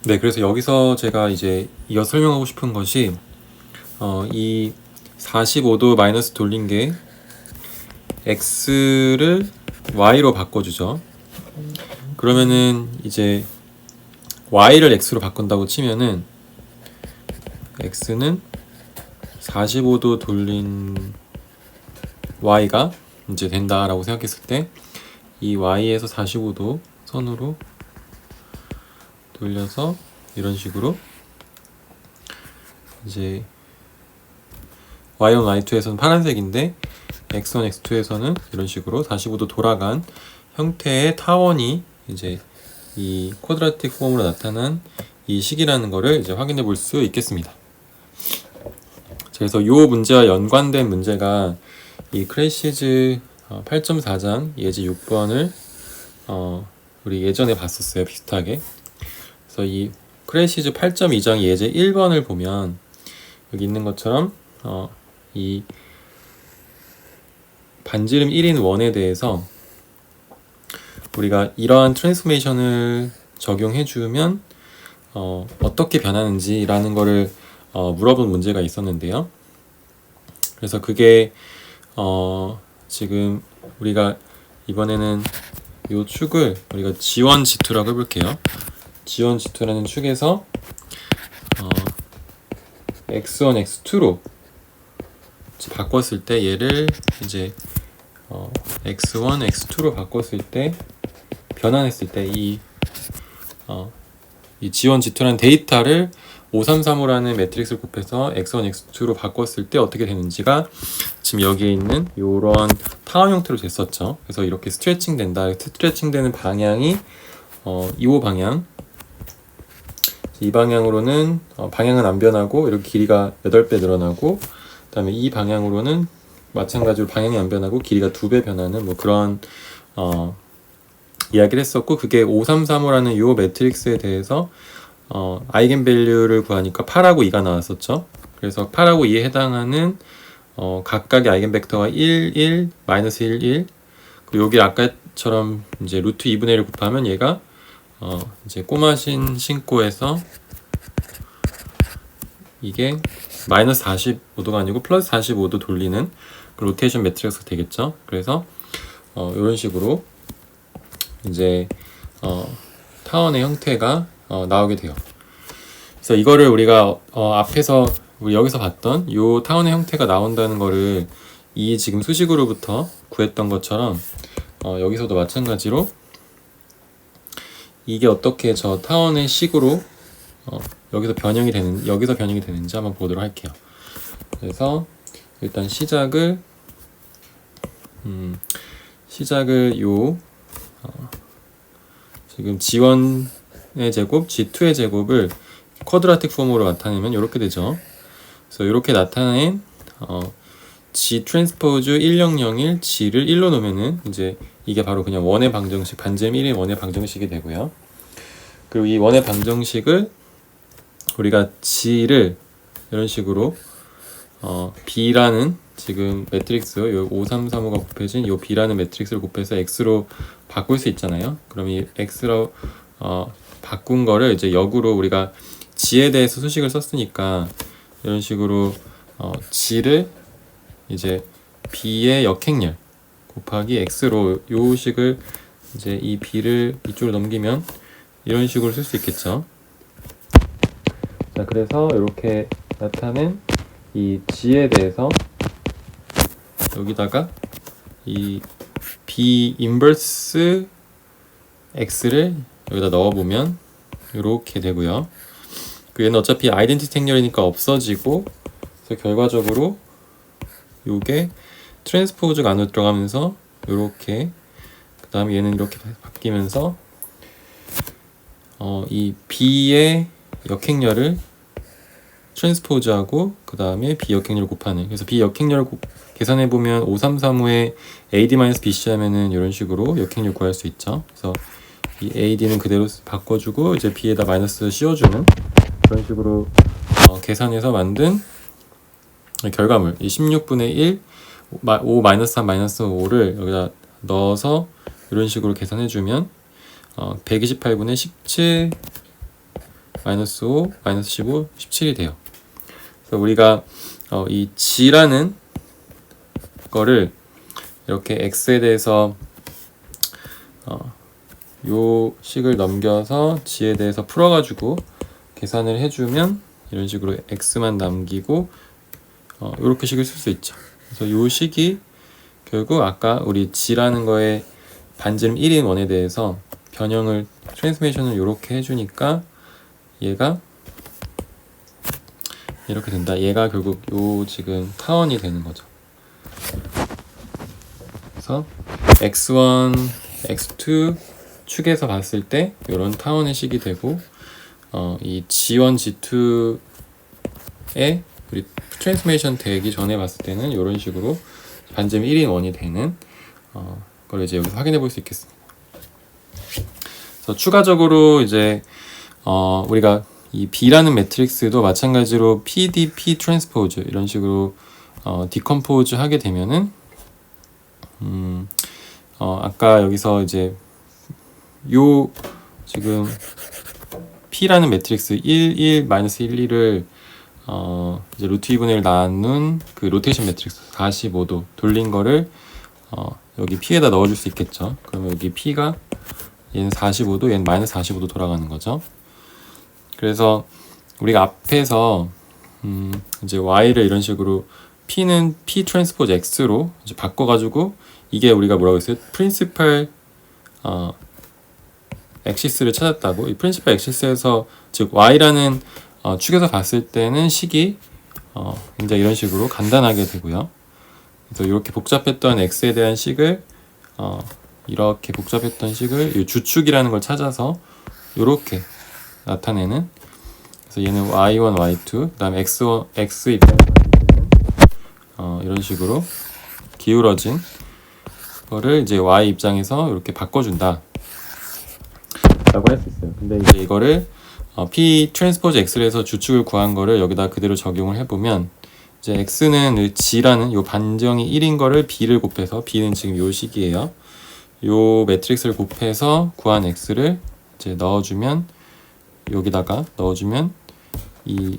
네, 그래서 여기서 제가 이제 이어 설명하고 싶은 것이 이 45도 마이너스 돌린 게 x를 y로 바꿔주죠. 그러면은 이제 y를 x로 바꾼다고 치면은 x는 45도 돌린 y가 이제 된다라고 생각했을 때 이 y에서 45도 선으로 돌려서 이런 식으로 이제 y1, y2에서는 파란색인데 x1, x2에서는 이런 식으로 45도 돌아간 형태의 타원이 이제 이 쿼드라틱 폼으로 나타난 이 식이라는 거를 이제 확인해 볼 수 있겠습니다. 그래서 이 문제와 연관된 문제가 이 크레시즈 8.4장 예제 6번을 우리 예전에 봤었어요. 비슷하게. 그래서 이 크레시즈 8.2장 예제 1번을 보면 여기 있는 것처럼 이 반지름 1인 원에 대해서 우리가 이러한 트랜스포메이션을 적용해주면 어떻게 변하는지라는 거를 물어본 문제가 있었는데요. 그래서 그게 지금 우리가 이번에는 이 축을 우리가 G1, G2라고 해볼게요. G1, G2라는 축에서 X1, X2로 바꿨을 때 얘를 이제 X1, X2로 바꿨을 때 변환했을 때 이 G1, G2라는 데이터를 5335라는 매트릭스를 곱해서 X1, X2로 바꿨을 때 어떻게 되는지가 지금 여기에 있는 이런 타원 형태로 됐었죠. 그래서 이렇게 스트레칭 된다. 스트레칭 되는 방향이 이 방향. 이 방향으로는 방향은 안 변하고 이렇게 길이가 8배 늘어나고, 그 다음에 이 방향으로는 마찬가지로 방향이 안 변하고 길이가 2배 변하는 뭐 그런 이야기를 했었고, 그게 5335라는 이 매트릭스에 대해서 아이겐밸류를 구하니까 8하고 2가 나왔었죠. 그래서 8하고 2에 해당하는 각각의 아이겐벡터가 1, 1, 마이너스 1, 1, 그리고 여기 아까처럼 이제 루트 2분의 1을 곱하면 얘가 이제 꼬마신 신고에서 이게 마이너스 45도가 아니고 플러스 45도 돌리는 그 로테이션 매트릭스가 되겠죠. 그래서 이런 식으로 이제 타원의 형태가 나오게 돼요. 그래서 이거를 우리가 앞에서 우리 여기서 봤던 이 타원의 형태가 나온다는 거를 이 지금 수식으로부터 구했던 것처럼 여기서도 마찬가지로 이게 어떻게 저 타원의 식으로 여기서 변형이 되는지 한번 보도록 할게요. 그래서 일단 시작을 요 지금 G1의 제곱, G2의 제곱을 쿼드라틱 폼으로 나타내면 이렇게 되죠. 그래서 이렇게 나타낸 G 트랜스포즈 1001 G를 1로 놓으면은 이제 이게 바로 그냥 원의 방정식, 반지름 1인 원의 방정식이 되고요. 그리고 이 원의 방정식을 우리가 G를 이런 식으로 B라는 지금 매트릭스, 요 5335가 곱해진 요 B라는 매트릭스를 곱해서 X로 바꿀 수 있잖아요. 그럼 이 X로 바꾼 거를 이제 역으로 우리가 G에 대해서 수식을 썼으니까 이런 식으로 G를 이제 B의 역행렬 곱하기 X로 요 식을 이제 이 B를 이쪽으로 넘기면 이런 식으로 쓸 수 있겠죠. 자, 그래서 이렇게 나타낸 이 G에 대해서 여기다가 이 B 인버스 X를 여기다 넣어보면 이렇게 되고요. 얘는 어차피 아이덴티티 행렬이니까 없어지고, 그래서 결과적으로 요게 트랜스포즈가 안으로 들어가면서 이렇게, 그 다음에 얘는 이렇게 바뀌면서 이 B의 역행렬을 트랜스포즈하고 그 다음에 B 역행렬을 곱하는, 그래서 B 역행렬을 계산해보면 5335에 AD-BC 하면은 이런 식으로 역행렬 구할 수 있죠. 그래서 이 AD는 그대로 바꿔주고 이제 B에다 마이너스 씌워주는 그런 식으로 계산해서 만든 결과물, 이 16분의 1 5 마이너스 3 마이너스 5를 여기다 넣어서 이런 식으로 계산해주면 128분의 17 마이너스 5, 마이너스 15, 17이 돼요. 그래서 우리가 이 g라는 거를 이렇게 x에 대해서 요 식을 넘겨서 g에 대해서 풀어가지고 계산을 해주면 이런 식으로 x만 남기고 이렇게 식을 쓸 수 있죠. 그래서 요 식이 결국 아까 우리 g라는 거에 반지름 1인 원에 대해서 변형을 트랜스포메이션을 이렇게 해주니까 얘가 이렇게 된다. 얘가 결국 요 지금 타원이 되는 거죠. 그래서 x1, x2 축에서 봤을 때 이런 타원의 식이 되고 이 g1, g2의 우리 트랜스포메이션 되기 전에 봤을 때는 이런 식으로 반지름 1인 원이 되는 걸 이제 여기서 확인해 볼 수 있겠습니다. 그래서 추가적으로 이제 우리가 이 B라는 매트릭스도 마찬가지로 PDP 트랜스포즈 이런 식으로 디컴포즈 하게 되면은 아까 여기서 이제 요 지금 P라는 매트릭스 1, 1, 마이너스 1, 1을 이제 루트 2분의 1 나눈 그 로테이션 매트릭스 45도 돌린 거를 여기 P에다 넣어줄 수 있겠죠. 그러면 여기 P가 얘는 45도, 얘는 마이너스 45도 돌아가는 거죠. 그래서 우리가 앞에서 이제 Y를 이런 식으로 P는 P 트랜스포즈 X로 이제 바꿔가지고 이게 우리가 뭐라고 했어요? 프린시펄 엑시스를 찾았다고. 이 프린시펄 엑시스에서 즉 Y라는 축에서 봤을 때는 식이 굉장히 이런 식으로 간단하게 되고요. 그래서 이렇게 복잡했던 X에 대한 식을 이렇게 복잡했던 식을 이 주축이라는 걸 찾아서 이렇게 나타내는. 그래서 얘는 y1, y2, 그다음에 x1, x 입장에서 이런 식으로 기울어진 거를 이제 y 입장에서 이렇게 바꿔준다 라고 할 수 있어요. 근데 이제 이거를 p 트랜스포즈 x를 해서 주축을 구한 거를 여기다 그대로 적용을 해보면 이제 x는 g라는 요 반정이 1인 거를 b를 곱해서 b는 지금 요 식이에요. 요 매트릭스를 곱해서 구한 x를 이제 넣어주면 여기다가 넣어주면 이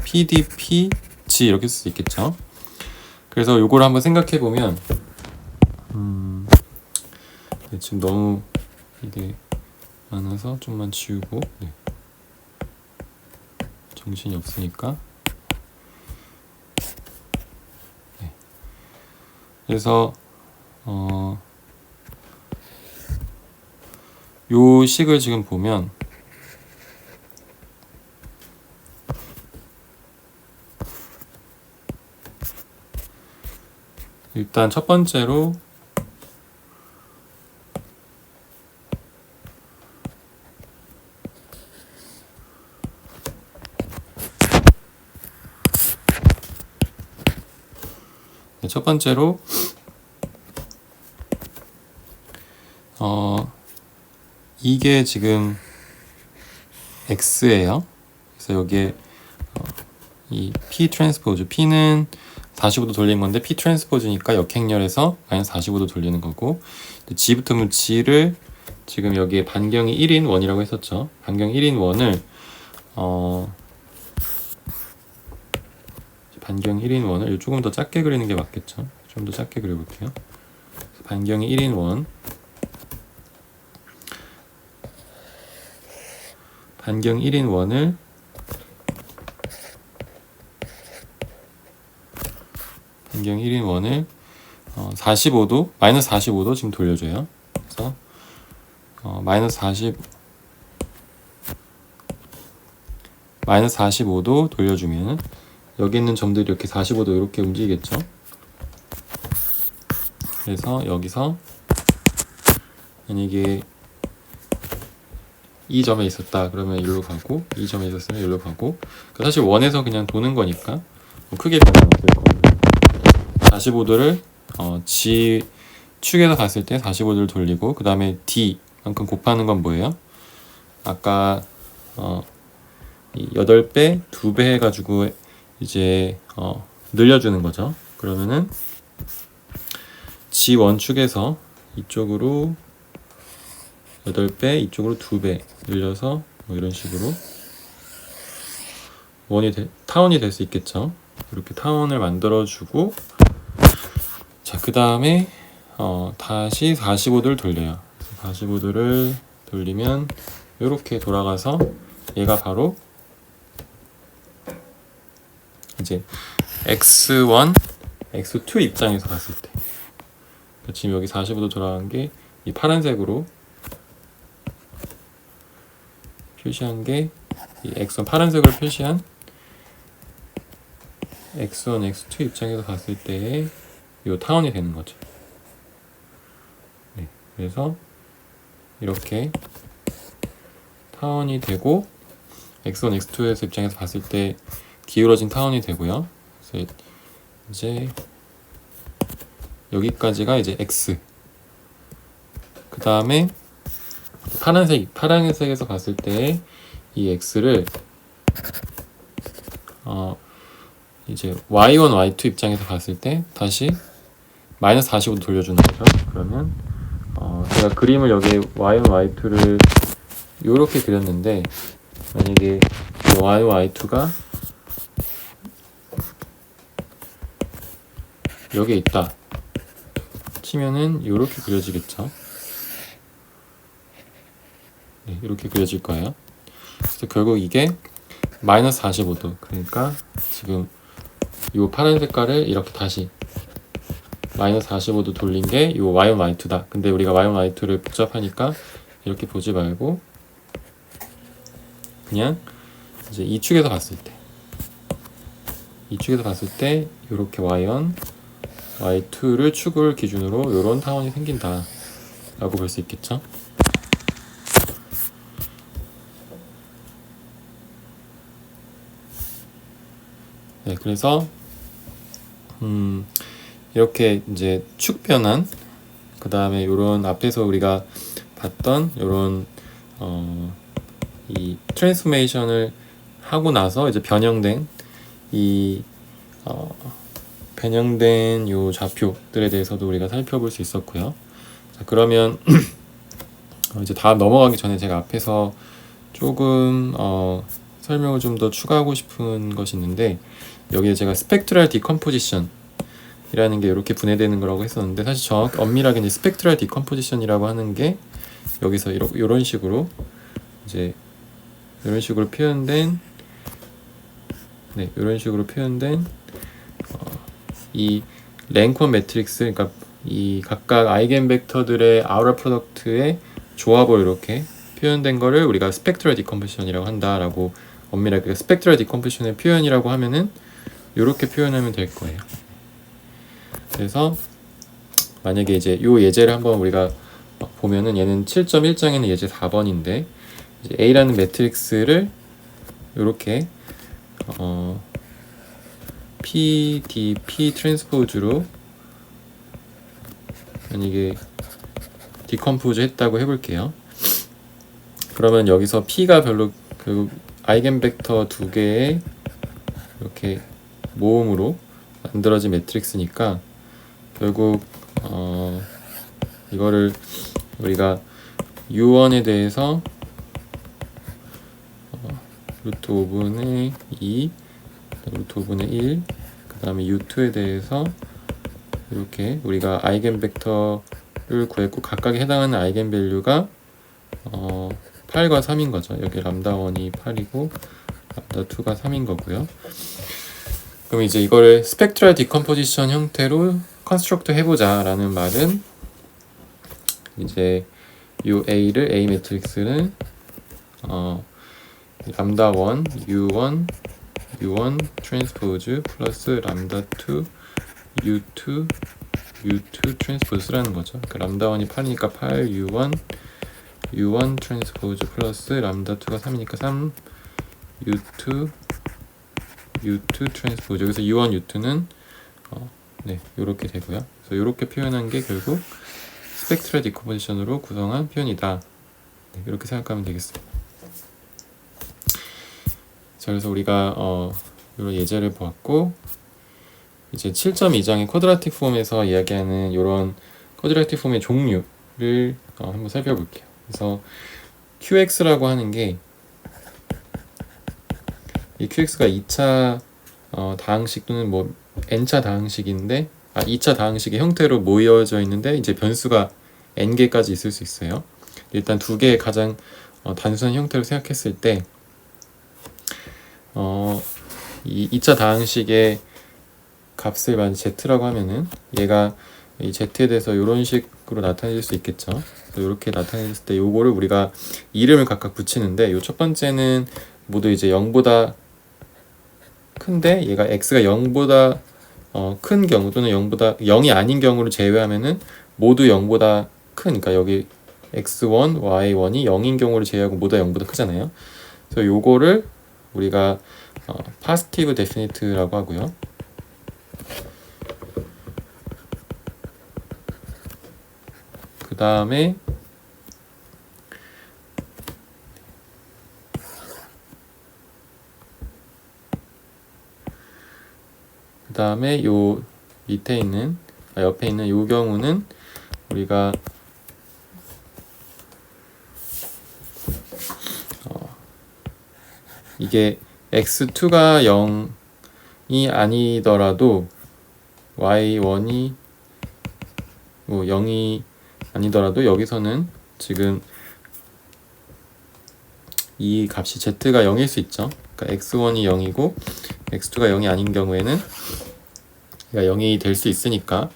PDP G 이렇게 쓸 수 있겠죠. 그래서 요걸 한번 생각해 보면 네, 지금 너무 이게 많아서 좀만 지우고 네. 정신이 없으니까 네. 그래서 요 식을 지금 보면 일단 첫 번째로 이게 지금 x예요. 그래서 여기에 이 p 트랜스포즈 p는 45도 돌리는 건데 p 트랜스포즈니까 역행렬에서 마이너스 45도 돌리는 거고 g 붙으면 g를 지금 여기에 반경이 1인 원이라고 했었죠. 반경 1인 원을 반경 1인 원을 조금 더 작게 그리는 게 맞겠죠. 좀 더 작게 그려볼게요. 반경이 1인 원 반경 1인 원을 반경 1인 원을 45도 마이너스 45도 지금 돌려줘요. 그래서 마이너스 45도 돌려주면 여기 있는 점들이 이렇게 45도 이렇게 움직이겠죠. 그래서 여기서 만약에 이 점에 있었다 그러면 일로 가고 이 점에 있었으면 일로 가고 사실 원에서 그냥 도는 거니까 크게 변화 없을 거예요. 45도를 G 축에서 갔을 때 45도를 돌리고 그 다음에 D만큼 곱하는 건 뭐예요? 아까 8배, 2배 해가지고 이제 늘려주는 거죠. 그러면은 G1 축에서 이쪽으로 8배, 이쪽으로 2배 늘려서 뭐 이런 식으로 타원이 될 수 있겠죠. 이렇게 타원을 만들어주고, 자, 그 다음에 다시 45도를 돌려요. 45도를 돌리면 이렇게 돌아가서 얘가 바로 이제 x1, x2 입장에서 봤을 때, 지금 여기 45도 돌아간 게 이 파란색으로 표시한 게 이 x1 파란색으로 표시한 x1, x2 입장에서 봤을 때의 이 타원이 되는 거죠. 네, 그래서 이렇게 타원이 되고 x1, x2에서 입장에서 봤을 때 기울어진 타원이 되고요. 그래서 이제 여기까지가 이제 x. 그 다음에 파란색에서 봤을 때 이 x를 이제 y1, y2 입장에서 봤을 때 다시 마이너스 45도 돌려주는 거죠. 그러면 제가 그림을 여기 y1, y2를 이렇게 그렸는데, 만약에 y1, y2가 여기에 있다 치면은 이렇게 그려지겠죠. 네, 이렇게 그려질 거예요. 그래서 결국 이게 마이너스 45도, 그러니까 지금 이 파란 색깔을 이렇게 다시 마이너스 45도 돌린 게 이 y1, y2다. 근데 우리가 y1, y2를 복잡하니까 이렇게 보지 말고 그냥 이제 이 축에서 봤을 때 이렇게 y1, y2를 축을 기준으로 이런 타원이 생긴다 라고 볼 수 있겠죠. 네, 그래서 이렇게 이제 축 변환, 그 다음에 요런 앞에서 우리가 봤던 요런 이 트랜스포메이션을 하고 나서 이제 변형된 요 좌표들에 대해서도 우리가 살펴볼 수 있었고요. 자, 그러면 이제 다음 넘어가기 전에 제가 앞에서 조금 설명을 좀 더 추가하고 싶은 것이 있는데, 여기에 제가 스펙트럴 디컴포지션 이라는 게 이렇게 분해되는 거라고 했었는데, 사실 엄밀하게 이제 스펙트럴 디컴포지션이라고 하는 게 여기서 이런 식으로 이제 이런 식으로 표현된 이 랭콘 매트릭스, 그러니까 이 각각 아이겐 벡터들의 아우라 프로덕트의 조합을 이렇게 표현된 거를 우리가 스펙트럴 디컴포지션이라고 한다라고, 엄밀하게 스펙트럴 디컴포지션의 표현이라고 하면은 이렇게 표현하면 될 거예요. 그래서 만약에 이제 요 예제를 한번 우리가 보면은, 얘는 7.1장에는 예제 4번인데 이제 A라는 매트릭스를 이렇게 PDP 트랜스포즈로 만약에 디컴포즈 했다고 해볼게요. 그러면 여기서 P가 별로 그 아이겐 벡터 두 개의 이렇게 모음으로 만들어진 매트릭스니까, 결국 이거를 우리가 U1에 대해서 루트 5분의 2, 루트 5분의 1, 그 다음에 U2에 대해서 이렇게 우리가 아이겐 벡터를 구했고, 각각에 해당하는 아이겐 밸류가 8과 3인 거죠. 여기 람다1이 8이고 람다2가 3인 거고요. 그럼 이제 이거를 스펙트럴 디컴포지션 형태로 컨스트럭트 해보자 라는 말은, 이제 요 A를, A 매트릭스는 람다1, U1 트랜스포즈 플러스 람다2, U2 트랜스포즈라는 거죠. 그러니까 람다1이 8이니까 8, U1 트랜스포즈 플러스 람다2가 3이니까 3, U2 트랜스포즈. 여기서 U1, U2는 요렇게 되고요. 그래서 요렇게 표현한 게 결국 스펙트럴 디컴포지션으로 구성한 표현이다. 네, 이렇게 생각하면 되겠습니다. 자, 그래서 우리가 이런 예제를 보았고, 이제 7.2장의 쿼드라틱 폼에서 이야기하는 이런 쿼드라틱 폼의 종류를 한번 살펴볼게요. 그래서 QX라고 하는 게 이 QX가 2차 다항식 또는 뭐 n차 다항식인데 2차 다항식의 형태로 모여져 있는데 이제 변수가 n개까지 있을 수 있어요. 일단 두 개의 가장 단순한 형태로 생각했을 때 이 2차 다항식의 값을 만약 z라고 하면은 얘가 이 z에 대해서 이런 식으로 나타낼 수 있겠죠. 이렇게 나타냈을 때 요거를 우리가 이름을 각각 붙이는데 요 첫 번째는 모두 이제 0보다 큰데 얘가 x가 0보다 큰 경우 또는 0보다 0이 아닌 경우를 제외하면은 모두 0보다 큰, 그러니까 여기 x1, y1이 0인 경우를 제외하고 모두 0보다 크잖아요. 그래서 요거를 우리가 positive definite라고 하고요. 그 다음에 요 밑에 있는 옆에 있는 요 경우는 우리가 이게 x2가 0이 아니더라도 y1이 0이 아니더라도 여기서는 지금 이 값이 z가 0일 수 있죠. 그러니까 x1이 0이고 x2가 0이 아닌 경우에는 얘가 0이 될 수 있으니까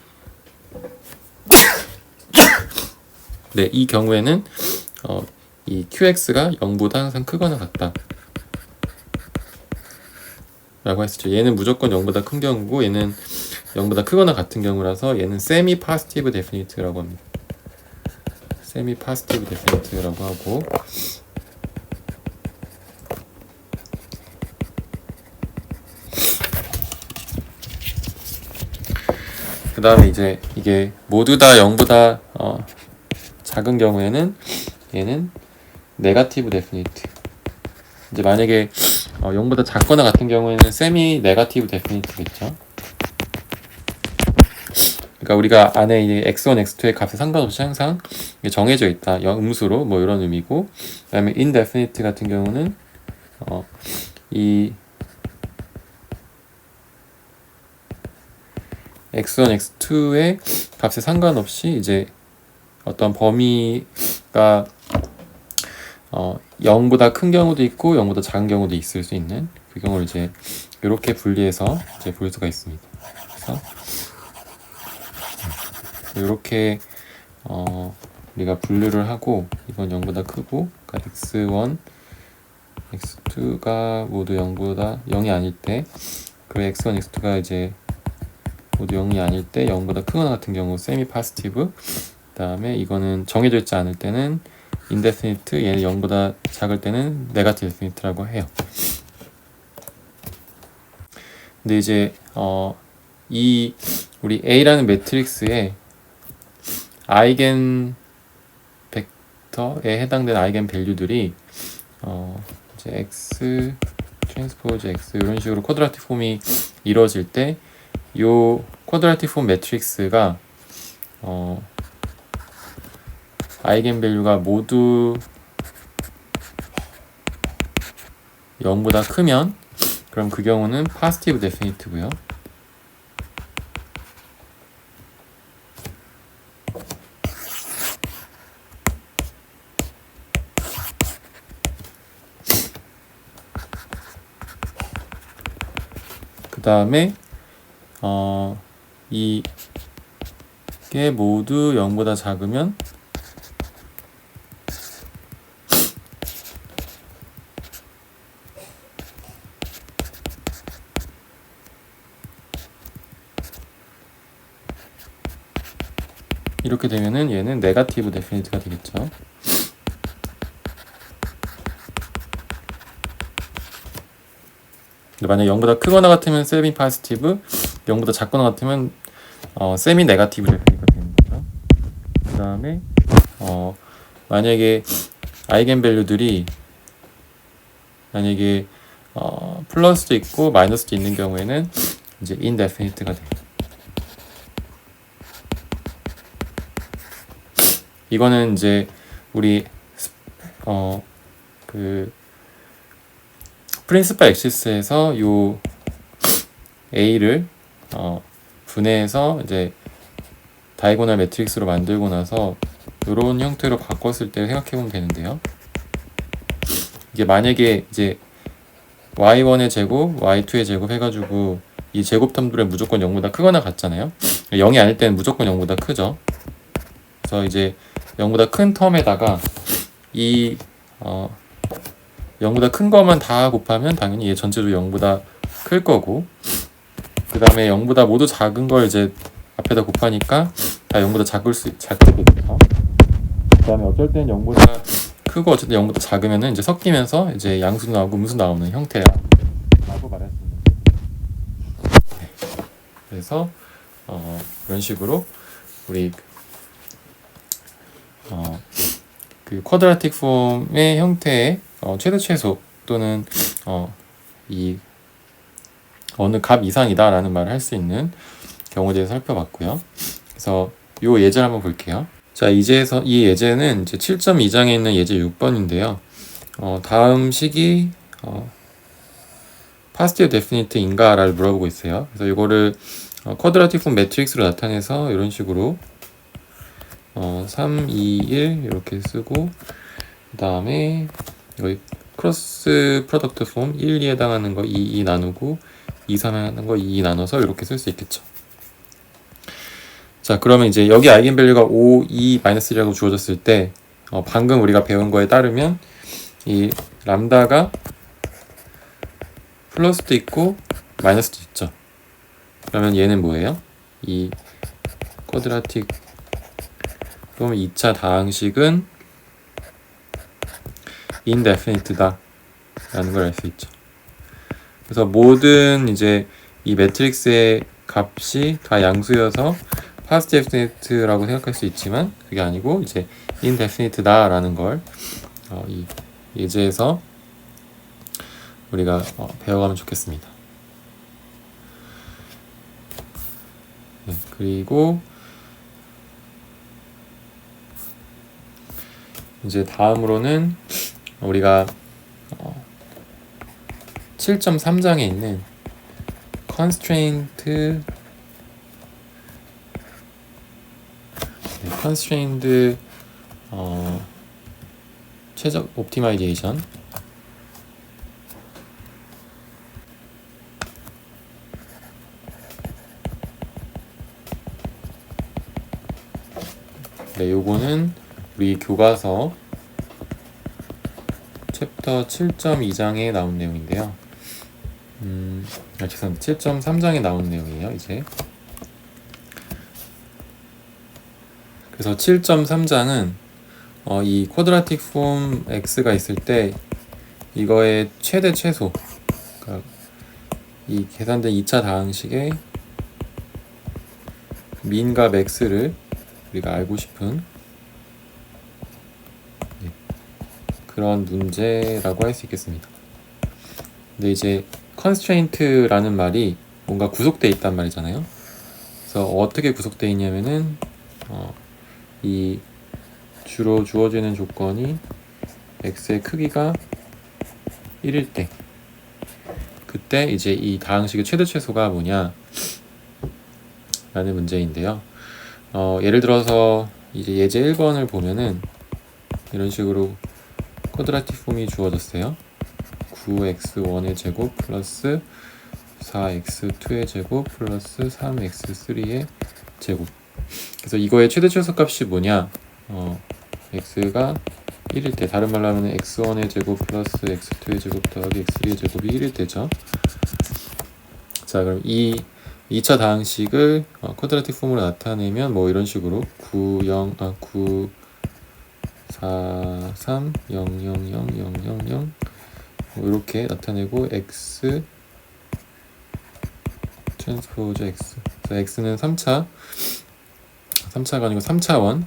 네, 이 경우에는 이 qx가 0보다 항상 크거나 같다 라고 했었죠. 얘는 무조건 0보다 큰 경우고 얘는 0보다 크거나 같은 경우라서 얘는 semi positive definite라고 합니다. semi positive definite라고 하고 그 다음에 이제 이게 모두 다 0보다 작은 경우에는 얘는 네가티브 데피니트. 이제 만약에 0보다 작거나 같은 경우에는 세미 네가티브 데피니트겠죠. 그러니까 우리가 안에 이 x1, x2의 값에 상관없이 항상 정해져 있다. 음수로 뭐 이런 의미고, 그다음에 indefinite 같은 경우는 이 x1, x2의 값에 상관없이 이제 어떤 범위가 0보다 큰 경우도 있고 0보다 작은 경우도 있을 수 있는 그 경우를 이제 이렇게 분리해서 이제 볼 수가 있습니다. 그래서 이렇게 우리가 분류를 하고 이건 0보다 크고 그러니까 x1, x2가 모두 0보다 0이 아닐 때 그리고 x1, x2가 이제 모두 0이 아닐 때 0보다 크거나 같은 경우 세미 파스티브, 그 다음에 이거는 정해져 있지 않을 때는 인데피니트, 얘는 0보다 작을 때는 네가티브 데피니트라고 해요. 근데 이제 이 우리 A라는 매트릭스의 아이겐 벡터에 해당되는 아이겐 밸류들이 이제 X 트랜스포즈 X 이런 식으로 쿼드라틱 폼이 이루어질 때 요 쿼드라틱 폼 매트릭스가 아이겐 밸류가 모두 0보다 크면 그럼 그 경우는 positive definite고요. 그 다음에 이게 모두 0보다 작으면 이렇게 되면은 얘는 네가티브 데피니트가 되겠죠. 만약 0보다 크거나 같으면 세미 파지티브, 0보다 작거나 같으면 세미 네가티브 데피니트가 되는 거죠. 그 다음에 만약에 아이겐 밸류들이 만약에 플러스도 있고 마이너스도 있는 경우에는 이제 인데피니트가 돼요. 이거는 이제 우리 그 프린시플 액시스에서 요 A를 분해해서 이제 다이고널 매트릭스로 만들고 나서 이런 형태로 바꿨을 때 생각해 보면 되는데요. 이게 만약에 이제 y1의 제곱, y2의 제곱 해가지고 이 제곱텀들은 무조건 0보다 크거나 같잖아요. 0이 아닐 때는 무조건 0보다 크죠. 그래서 이제 0보다 큰 텀에다가 이 0보다 큰 거만 다 곱하면 당연히 얘 전체도 0보다 클 거고, 그 다음에 0보다 모두 작은 걸 이제 앞에다 곱하니까 다 0보다 작거든요. 그 다음에 어쩔 때는 0보다 크고 어쩔 때 0보다 작으면은 이제 섞이면서 이제 양수도 나오고 음수도 나오는 형태라고 말할 수 있는 거예요. 네. 그래서 이런 식으로 우리 그 쿼드라틱 폼의 형태의 최대 최소 또는 이 어느 값 이상이다 라는 말을 할 수 있는 경우에 대해서 살펴봤고요. 그래서 이 예제를 한번 볼게요. 자, 이 예제는 이제 7.2장에 있는 예제 6번인데요. 다음 식이 파스티브 데피니트인가? 라를 물어보고 있어요. 그래서 이거를 쿼드라틱 폼 매트릭스로 나타내서 이런 식으로 3, 2, 1 이렇게 쓰고, 그 다음에 여기 크로스 프로덕트 폼 1, 2에 해당하는 거 2, 2 나누고 2, 3에 해당하는 거 2, 2 나눠서 이렇게 쓸 수 있겠죠. 자, 그러면 이제 여기 아이겐밸류가 5, 2, -1이라고 주어졌을 때 방금 우리가 배운 거에 따르면 이 람다가 플러스도 있고 마이너스도 있죠. 그러면 얘는 뭐예요? 이 쿼드라틱 폼 2차 다항식은 indefinite다 라는 걸 알 수 있죠. 그래서 모든 이제 이 매트릭스의 값이 다 양수여서 파스트 데피니트라고 생각할 수 있지만 그게 아니고 이제 indefinite다 라는 걸 이 예제에서 우리가 배워가면 좋겠습니다. 네, 그리고 이제 다음으로는 우리가 7.3장에 있는 constrained 최적 옵티마이제이션 네, 요거는 우리 교과서 챕터 7.2장에 나온 내용인데요. 죄송합니다. 7.3장에 나온 내용이에요, 이제. 그래서 7.3장은 이 쿼드라틱 폼 x가 있을 때 이거의 최대 최소, 그러니까 이 계산된 2차 다항식의 민과 맥스를 우리가 알고 싶은 그런 문제라고 할 수 있겠습니다. 근데 이제 constraint라는 말이 뭔가 구속되어 있단 말이잖아요. 그래서 어떻게 구속되어 있냐면은 이 주로 주어지는 조건이 x의 크기가 1일 때, 그때 이제 이 다항식의 최대 최소가 뭐냐 라는 문제인데요. 예를 들어서 이제 예제 1번을 보면은 이런 식으로 쿼드라틱 폼이 주어졌어요. 9x1의 제곱 플러스 4x2의 제곱 플러스 3x3의 제곱. 그래서 이거의 최대 최소 값이 뭐냐? x가 1일 때, 다른 말로 하면 x1의 제곱 플러스 x2의 제곱 더하기 x3의 제곱이 1일 때죠. 자, 그럼 이 2차 다항식을 쿼드라틱 폼으로 나타내면 뭐 이런 식으로 9, 4, 3, 0, 0, 0, 0, 0, 0 이렇게 나타내고 x 트랜스포즈 x. 자, x는 3차가 아니고 3차원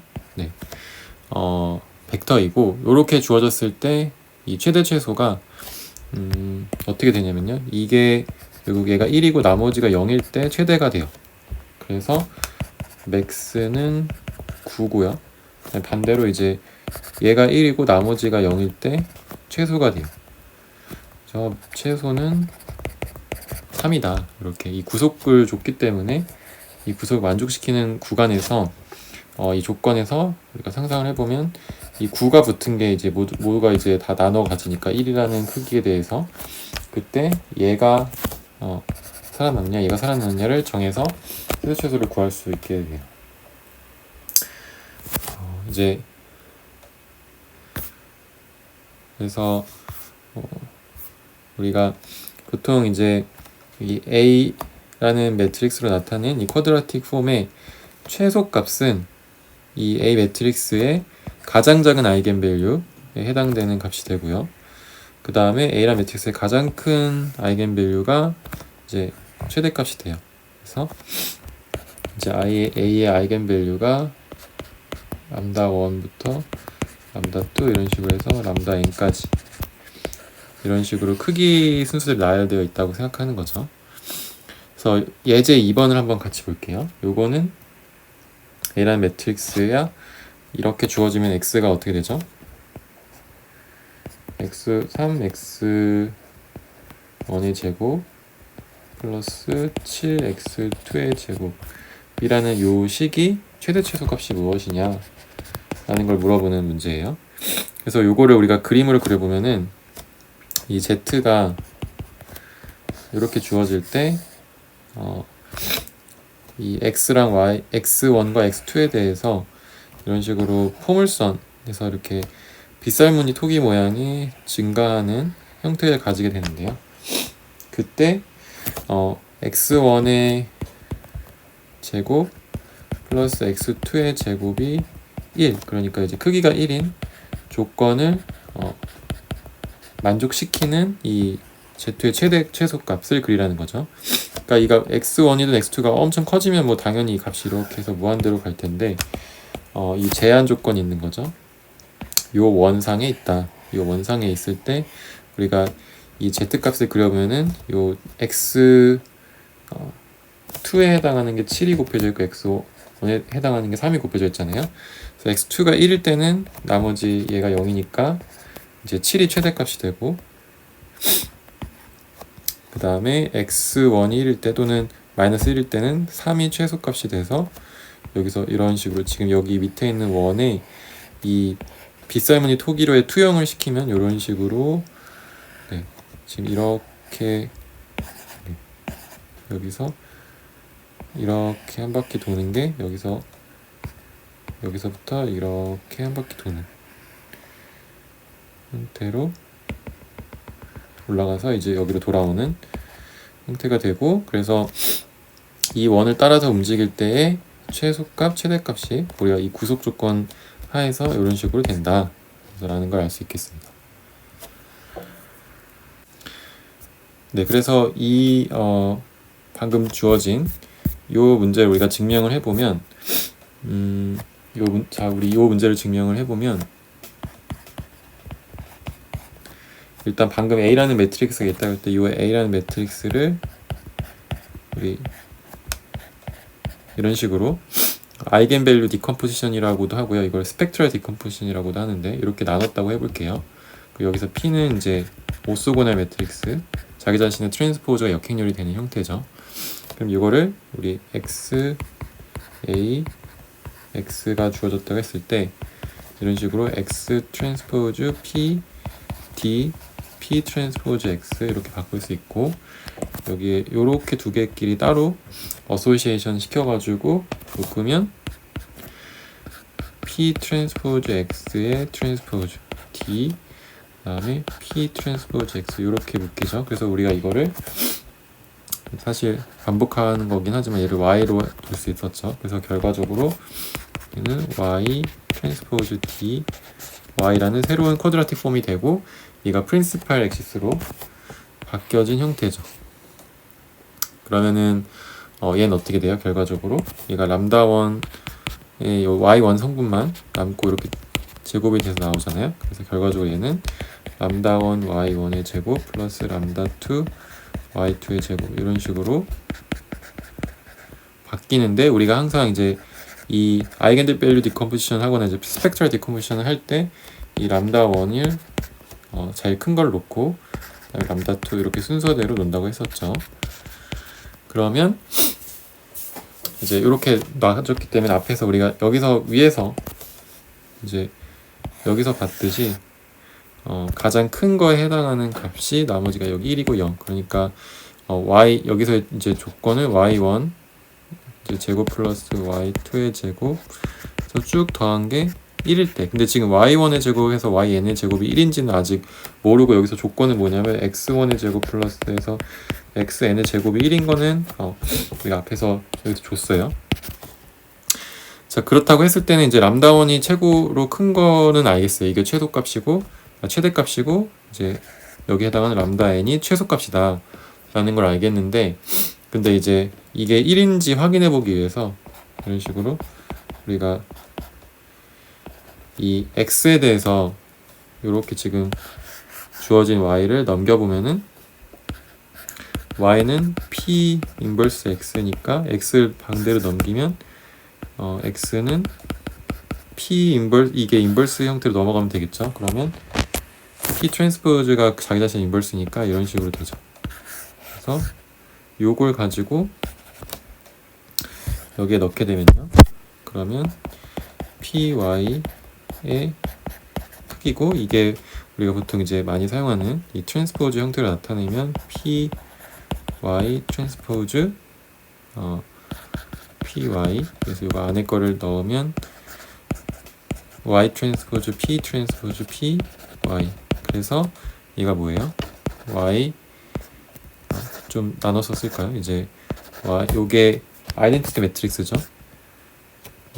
벡터이고, 이렇게 주어졌을 때 이 최대 최소가 어떻게 되냐면요, 이게 결국 얘가 1이고 나머지가 0일 때 최대가 돼요. 그래서 맥스는 9고요. 반대로 이제 얘가 1이고 나머지가 0일 때 최소가 돼요. 그래서 최소는 3이다. 이렇게 이 구속을 줬기 때문에 이 구속을 만족시키는 구간에서 이 조건에서 우리가 상상을 해보면 이 9가 붙은 게 이제 모두가 이제 다 나눠 가지니까 1이라는 크기에 대해서 그때 얘가 살아남냐 얘가 살아남냐를 정해서 최소를 구할 수 있게 돼요. 이제 그래서 우리가 보통 이제 이 A라는 매트릭스로 나타낸 이 쿼드라틱 폼의 최소값은 이 A 매트릭스의 가장 작은 아이겐밸류에 해당되는 값이 되고요. 그 다음에 A라는 매트릭스의 가장 큰 아이겐밸류가 이제 최대값이 돼요. 그래서 이제 A의 아이겐밸류가 람다 1부터 람다 2 이런 식으로 해서 람다 n까지 이런 식으로 크기 순서대로 나열되어 있다고 생각하는 거죠. 그래서 예제 2번을 한번 같이 볼게요. 요거는 A라는 매트릭스야 이렇게 주어지면 x가 어떻게 되죠? x3, x1의 제곱 플러스 7x2의 제곱이라는 요 식이 최대 최소값이 무엇이냐 라는 걸 물어보는 문제예요. 그래서 요거를 우리가 그림으로 그려보면은 이 z가 이렇게 주어질 때 이 x랑 y, x1과 x2에 대해서 이런 식으로 포물선에서 이렇게 빗살무늬 토기 모양이 증가하는 형태를 가지게 되는데요. 그때 x1의 제곱 플러스 x2의 제곱이 1, 그러니까 이제 크기가 1인 조건을 만족시키는 이 z의 최대 최소값을 그리라는 거죠. 그러니까 이가 x1이든 x2가 엄청 커지면 뭐 당연히 이 값이 이렇게 해서 무한대로 갈 텐데 이 제한 조건이 있는 거죠. 요 원상에 있다. 요 원상에 있을 때 우리가 이 z값을 그려보면은 요 x2에 해당하는 게 7이 곱해져 있고 x1에 해당하는 게 3이 곱해져 있잖아요. 그래서 x2가 1일 때는 나머지 얘가 0이니까 이제 7이 최대값이 되고 그 다음에 x1이 1일 때 또는 마이너스 1일 때는 3이 최소값이 돼서 여기서 이런 식으로 지금 여기 밑에 있는 원에 이 빗살무늬 토기로의 투영을 시키면 이런 식으로 지금 이렇게 여기서 이렇게 한 바퀴 도는 게 여기서부터 이렇게 한 바퀴 도는 형태로 올라가서 이제 여기로 돌아오는 형태가 되고, 그래서 이 원을 따라서 움직일 때의 최소값, 최대값이 우리가 이 구속 조건 하에서 이런 식으로 된다 라는 걸 알 수 있겠습니다. 네, 그래서 이 방금 주어진 요 문제를 우리가 증명을 해보면 우리 요 문제를 증명을 해보면 일단 방금 A라는 매트릭스가 있다고 할 때 이 A라는 매트릭스를 우리 이런 식으로 아이겐밸류 디컴포지션이라고도 하고요. 이걸 스펙트럴 디컴포지션이라고도 하는데 이렇게 나눴다고 해볼게요. 여기서 P는 이제 오소고날 매트릭스, 자기 자신의 트랜스포저가 역행렬이 되는 형태죠. 그럼 이거를 우리 X, A, X가 주어졌다고 했을 때 이런 식으로 X 트랜스포즈 P, D, P 트랜스포즈 X 이렇게 바꿀 수 있고, 여기에 요렇게 두 개끼리 따로 어소시에이션 시켜가지고 묶으면 P 트랜스포즈 X의 트랜스포즈 D 그다음에 P 트랜스포즈 X 이렇게 묶이죠. 그래서 우리가 이거를 사실 반복하는 거긴 하지만 얘를 Y로 둘 수 있었죠. 그래서 결과적으로 얘는 Y 트랜스포즈 D Y라는 새로운 쿼드라틱 폼이 되고 얘가 프린시팔 엑시스로 바뀌어진 형태죠. 그러면은 얘는 어떻게 돼요? 결과적으로 얘가 람다1의 y1 성분만 남고 이렇게 제곱이 돼서 나오잖아요. 그래서 결과적으로 얘는 람다1 y1의 제곱 플러스 람다2 y2의 제곱 이런 식으로 바뀌는데, 우리가 항상 이제 이 아이겐밸류 디컴포지션 하거나 이제 스펙트럴 디컴포지션을 할 때 이 람다1을 제일 큰 걸 놓고 그다음에 람다2 이렇게 순서대로 놓는다고 했었죠. 그러면 이제 이렇게 놔줬기 때문에 앞에서 우리가 여기서 위에서 이제 여기서 봤듯이 가장 큰 거에 해당하는 값이 나머지가 여기 1이고 0. 그러니까 y 여기서 이제 조건을 y1 이제 제곱 플러스 y2의 제곱 그래서 쭉 더한 게 1일 때. 근데 지금 y1의 제곱에서yn의 제곱이 1인지는 아직 모르고 여기서 조건은 뭐냐면 x1의 제곱 플러스해서 xn의 제곱이 1인 거는 우리가 앞에서 여기서 줬어요. 자, 그렇다고 했을 때는 이제 람다1이 최고로 큰 거는 알겠어요. 이게 최소값이고 최대값이고 이제 여기 해당하는 람다n이 최소값이다 라는 걸 알겠는데, 근데 이제 이게 1인지 확인해 보기 위해서 이런 식으로 우리가 이 x에 대해서 이렇게 지금 주어진 y를 넘겨보면은 y는 p 인버스 x니까 x를 반대로 넘기면 x는 p 인버스, 이게 인버스 형태로 넘어가면 되겠죠. 그러면 p 트랜스포즈가 자기 자신 인버스니까 이런 식으로 되죠. 그래서 요걸 가지고 여기에 넣게 되면요, 그러면 py의 크기고, 이게 우리가 보통 이제 많이 사용하는 이 트랜스포즈 형태를 나타내면 py 트랜스포즈 py, 그래서 이거 안에 거를 넣으면 y 트랜스포즈 p 트랜스포즈 py. 그래서 얘가 뭐예요? y 좀 나눠서 쓸까요? 이제 요게 아이덴티티 매트릭스죠.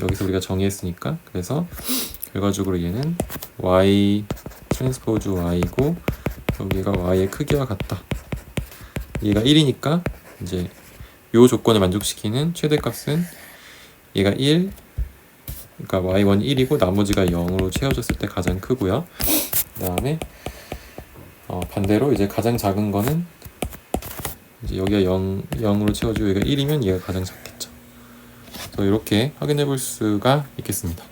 여기서 우리가 정의했으니까. 그래서 결과적으로 얘는 y 트랜스포즈 y고 여기가 y의 크기와 같다. 얘가 1이니까 이제 요 조건을 만족시키는 최대값은 얘가 1, 그러니까 y1 1이고 나머지가 0으로 채워졌을 때 가장 크고요. 그 다음에 반대로 이제 가장 작은 거는 이제 여기가 0으로 채워지고 여기가 1이면 얘가 가장 작겠죠. 그래서 이렇게 확인해 볼 수가 있겠습니다.